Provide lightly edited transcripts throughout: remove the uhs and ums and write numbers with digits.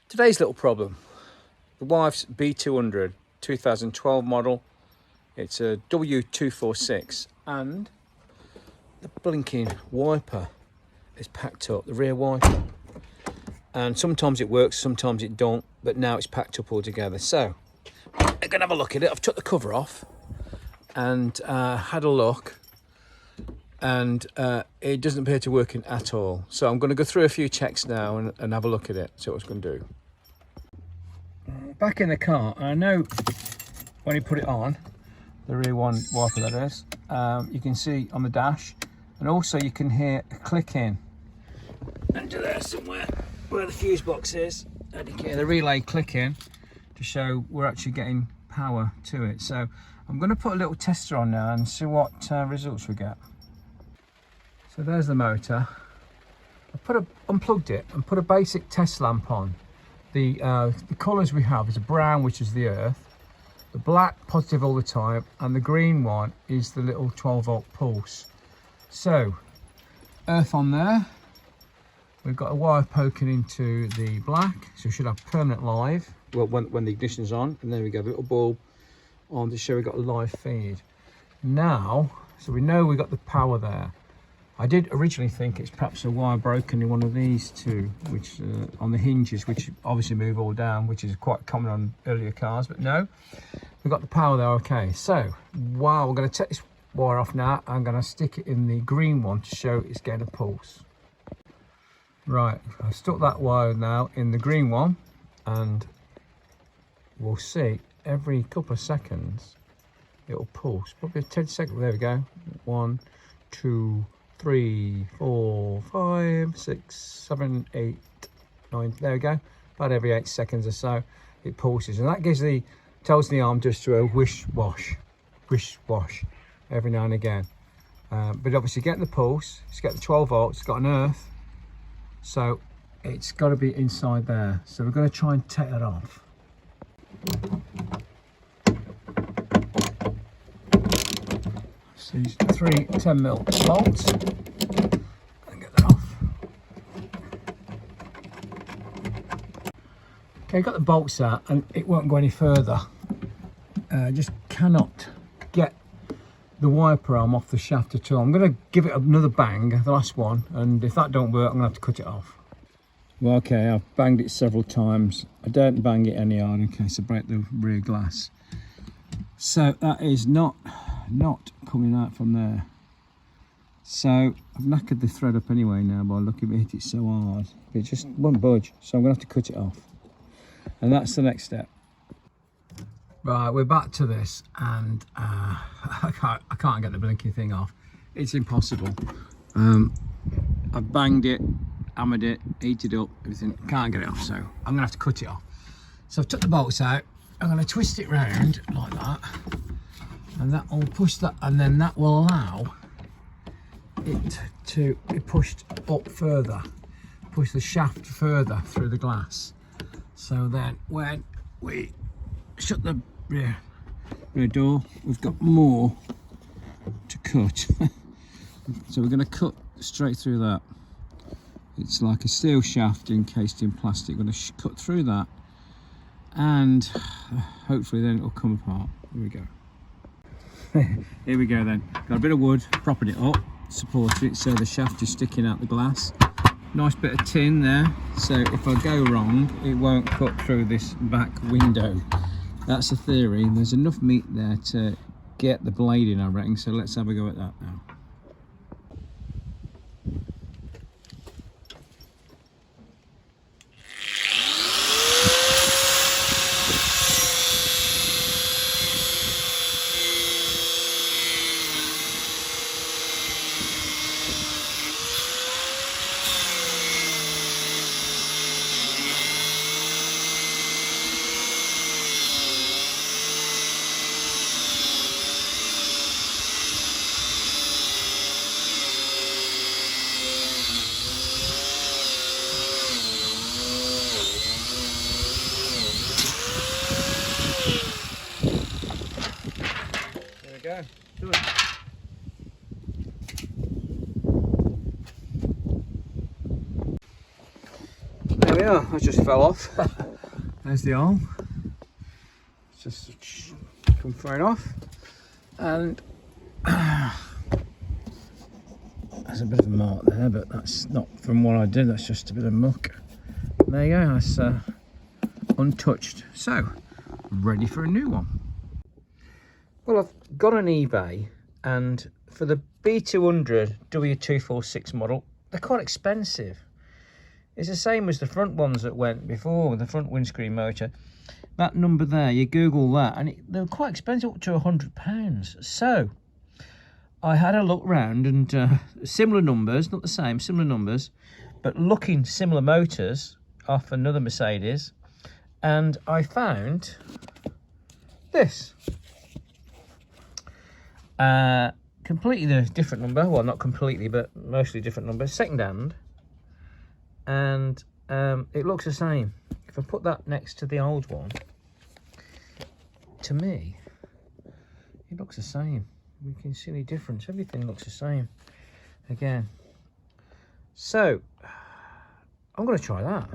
Today's little problem. The wife's B200 2012 model. It's a W246 and the blinking wiper is packed up, the rear wiper. And sometimes it works, sometimes it don't, but now it's packed up altogether. So I'm gonna have a look at it. I've took the cover off and had a look, and it doesn't appear to work at all. So I'm going to go through a few checks now and have a look at it, see what it's going to do. Back in the car, I know when you put it on, the rear one wiper that is, you can see on the dash, and also you can hear a clicking under there somewhere where the fuse box is, and you can hear the relay clicking to show we're actually getting power to it. So I'm going to put a little tester on now and see what results we get. So there's the motor. I unplugged it and put a basic test lamp on. The colours we have is a brown, which is the earth, the black positive all the time, and the green one is the little 12-volt pulse. So earth on there. We've got a wire poking into the black, so we should have permanent live. Well, when the ignition's on, and there we go, the little bulb on to show we got a live feed. Now, so we know we got the power there. I did originally think it's perhaps a wire broken in one of these two, which on the hinges, which obviously move all down, which is quite common on earlier cars, but no, we've got the power there. Okay, so wow, we're going to take this wire off now. I'm going to stick it in the green one to show it's getting a pulse. Right, I stuck that wire now in the green one, and we'll see every couple of seconds it'll pulse, probably 10 seconds. There we go. 1, 2, 3, 4, 5, 6, 7, 8, 9. There we go. About every 8 seconds or so it pulses, and that tells the arm just to a wish wash every now and again. But obviously getting the pulse, it's got the 12 volts, it's got an earth, so it's got to be inside there. So we're going to try and take that off. So these 3 10mm bolts, and get that off. Okay, got the bolts out, and it won't go any further. Just cannot get the wiper arm off the shaft at all. I'm going to give it another bang, the last one, and if that don't work, I'm going to have to cut it off. Well, okay, I've banged it several times. I don't bang it any hard in case I break the rear glass. So that is not coming out from there. So I've knackered the thread up anyway now by looking at it. It's so hard, it just won't budge, so I'm gonna have to cut it off, and that's the next step. Right, we're back to this, and I can't get the blinking thing off. It's impossible. I've banged it, hammered it, heated up, everything, can't get it off, so I'm gonna have to cut it off. So I've took the bolts out, I'm gonna twist it round like that, and that will push that, and then that will allow it to be pushed up further, push the shaft further through the glass. So then when we shut the rear door, we've got more to cut. So we're going to cut straight through that. It's like a steel shaft encased in plastic. We're going to cut through that, and hopefully then it'll come apart. Here we go. Here we go then. Got a bit of wood, propping it up, supporting it so the shaft is sticking out the glass. Nice bit of tin there, so if I go wrong, it won't cut through this back window. That's the theory. There's enough meat there to get the blade in, I reckon, so let's have a go at that now. we are. That just fell off. There's the arm. It's just come thrown off, and there's a bit of a mark there, but that's not from what I did. That's just a bit of muck. There you go. That's untouched. So ready for a new one. Well, I've got an eBay, and for the B200 W246 model, they're quite expensive. It's the same as the front ones that went before with the front windscreen motor. That number there, you Google that, and they're quite expensive, up to £100. So I had a look round, and similar numbers, not the same, similar numbers, but looking similar motors off another Mercedes, and I found this. Completely different number. Well, not completely, but mostly different number. Second hand, and it looks the same. If I put that next to the old one, to me, it looks the same. We can see any difference. Everything looks the same again. So I'm going to try that.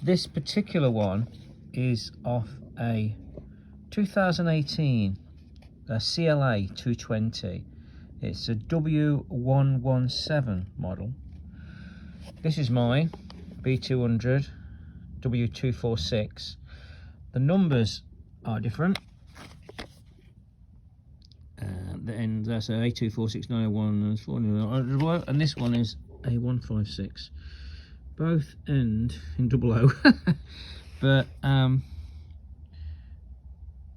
This particular one is off a 2018 CLA 220. It's a W117 model. This is mine, B200 W246. The numbers are different. And that's an A2469064900, and this one is A156. Both end in double O. But I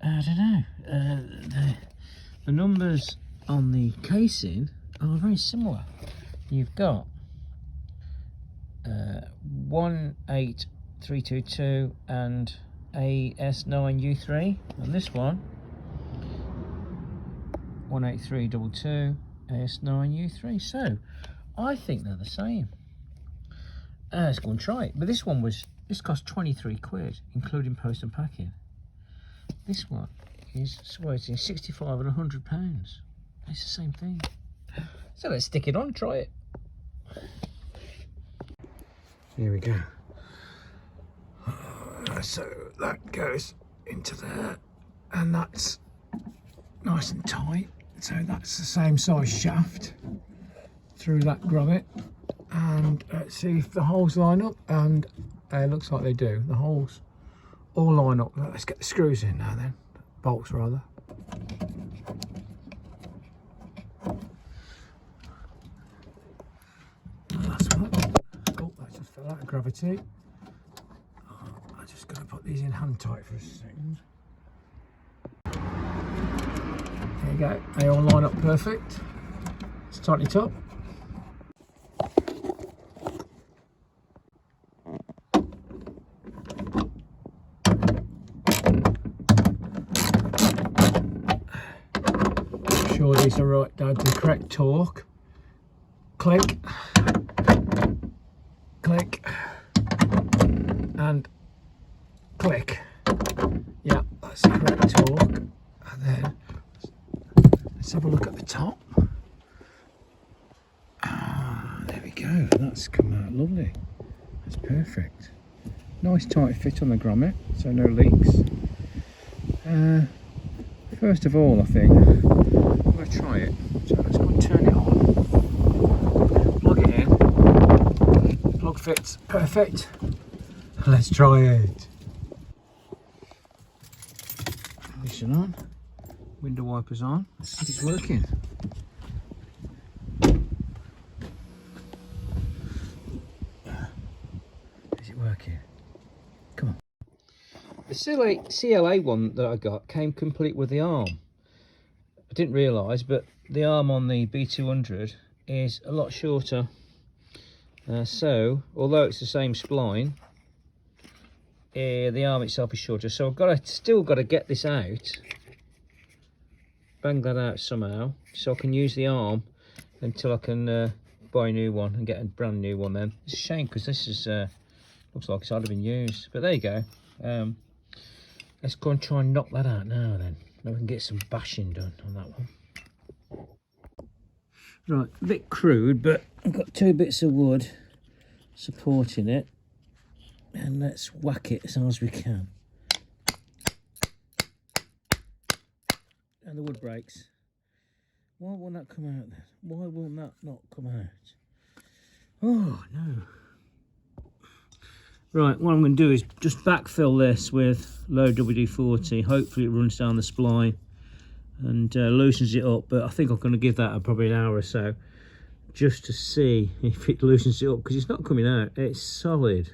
don't know. The numbers on the casing are very similar. You've got 18322 and AS9U3, and this one 18322 AS9U3. So I think they're the same. Let's go and try it. But this cost 23 quid, including post and packing. This one is waiting 65 and £100. It's the same thing. So let's stick it on, try it. Here we go. So that goes into there, and that's nice and tight. So that's the same size shaft through that grommet. And let's see if the holes line up, and it looks like they do. The holes all line up. Let's get the screws in now then, bolts rather. That's one. Oh, that just fell out of gravity. I'm just going to put these in hand tight for a second. There you go, they all line up perfect. Let's tighten it up. Sure these are right down to the correct torque. Click, click, and click. Yeah, that's the correct torque. And then let's have a look at the top. There we go. That's come out lovely. That's perfect. Nice tight fit on the grommet, so no leaks. First of all, I think I'm going to try it. So let's go and turn it on. Plug it in. Plug fits perfect. Let's try it. Ignition on. Window wipers on. Let's see if it's working. Is it working? Come on. The CLA one that I got came complete with the arm. I didn't realise, but the arm on the B200 is a lot shorter. So, although it's the same spline, the arm itself is shorter. So I've still got to get this out, bang that out somehow, so I can use the arm until I can buy a new one and get a brand new one. Then it's a shame because this is looks like it's hardly been used. But there you go. Let's go and try and knock that out now then. Now we can get some bashing done on that one. Right, a bit crude, but I've got 2 bits of wood supporting it, and let's whack it as hard as we can. And the wood breaks. Why won't that come out then? Why won't that not come out? Oh no. Right, what I'm going to do is just backfill this with low WD-40. Hopefully it runs down the spline and loosens it up, but I think I'm going to give that probably an hour or so just to see if it loosens it up, because it's not coming out. It's solid.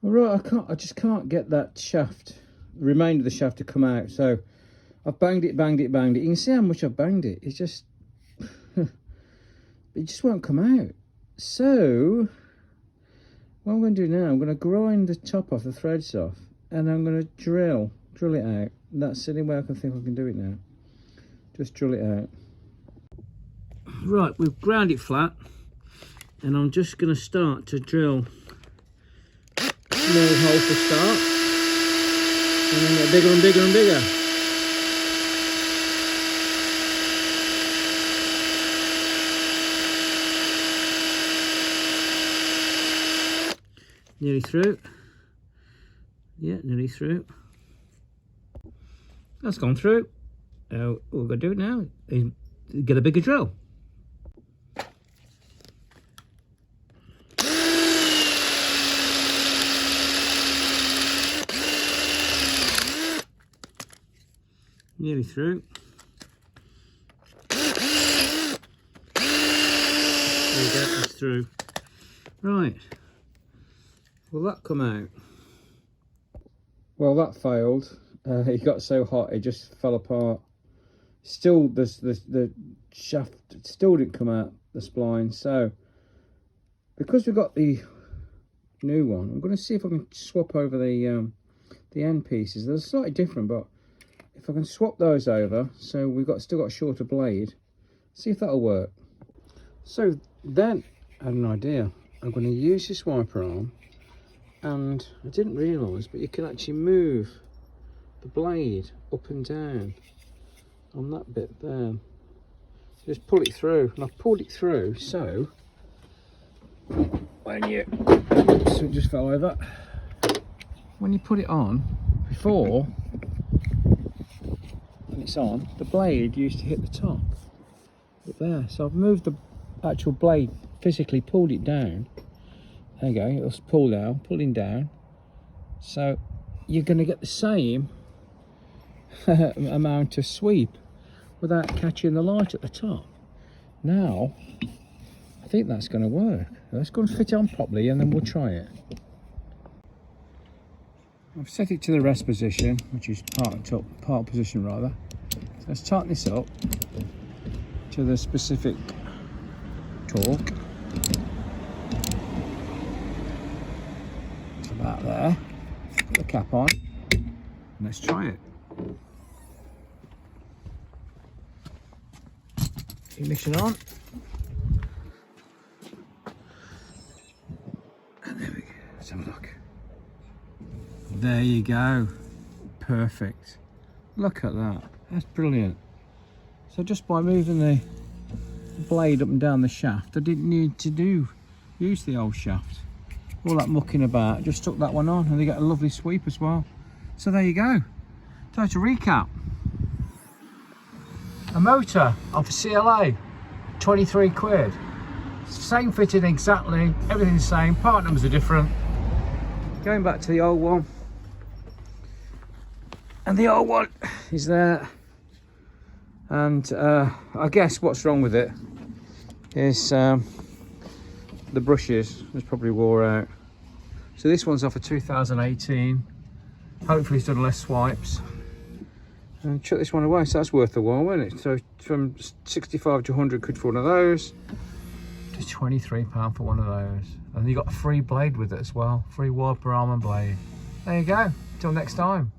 All right, I just can't get that shaft, the remainder of the shaft, to come out. So I've banged it. You can see how much I've banged it. It's just it just won't come out. So what I'm going to do now, I'm going to grind the top off, the threads off, and I'm going to drill it out. That's the only way I can think I can do it now. Just drill it out. Right, we've ground it flat, and I'm just going to start to drill a small hole for start, and then get bigger and bigger and bigger. Nearly through. Yeah, nearly through. That's gone through. Now, what we're going to do now is get a bigger drill. Nearly through. There we go, it's through. Right. Will that come out? Well, that failed. It got so hot it just fell apart. Still, the shaft still didn't come out, the spline. So, because we've got the new one, I'm going to see if I can swap over the end pieces. They're slightly different, but if I can swap those over, so we've still got a shorter blade. See if that'll work. So then I had an idea. I'm going to use this wiper arm. And I didn't realise, but you can actually move the blade up and down on that bit there. So just pull it through, and I've pulled it through so when you, so it just fell over. When you put it on, before, when it's on, the blade used to hit the top up there. So I've moved the actual blade, physically pulled it down. There you go, it'll pull down, pulling down. So you're going to get the same amount of sweep without catching the light at the top. Now, I think that's going to work. Let's go and fit it on properly and then we'll try it. I've set it to the rest position, which is part position rather. So let's tighten this up to the specific torque. About there, put the cap on, and let's try it. Ignition on, and there we go. Let's have a look. There you go, perfect. Look at that, that's brilliant. So just by moving the blade up and down the shaft, I didn't need to use the old shaft. All that mucking about, just took that one on, and they get a lovely sweep as well. So there you go. So to recap, a motor off a CLA, 23 quid. Same fitting exactly, everything's the same, part numbers are different. Going back to the old one, and the old one is there. And I guess what's wrong with it is the brushes has probably wore out. So this one's off a 2018. Hopefully it's done less swipes. And chuck this one away, so that's worth a while, isn't it? So from 65 to 100 quid for one of those, to £23 for one of those. And you got a free blade with it as well, free wiper arm and blade. There you go, till next time.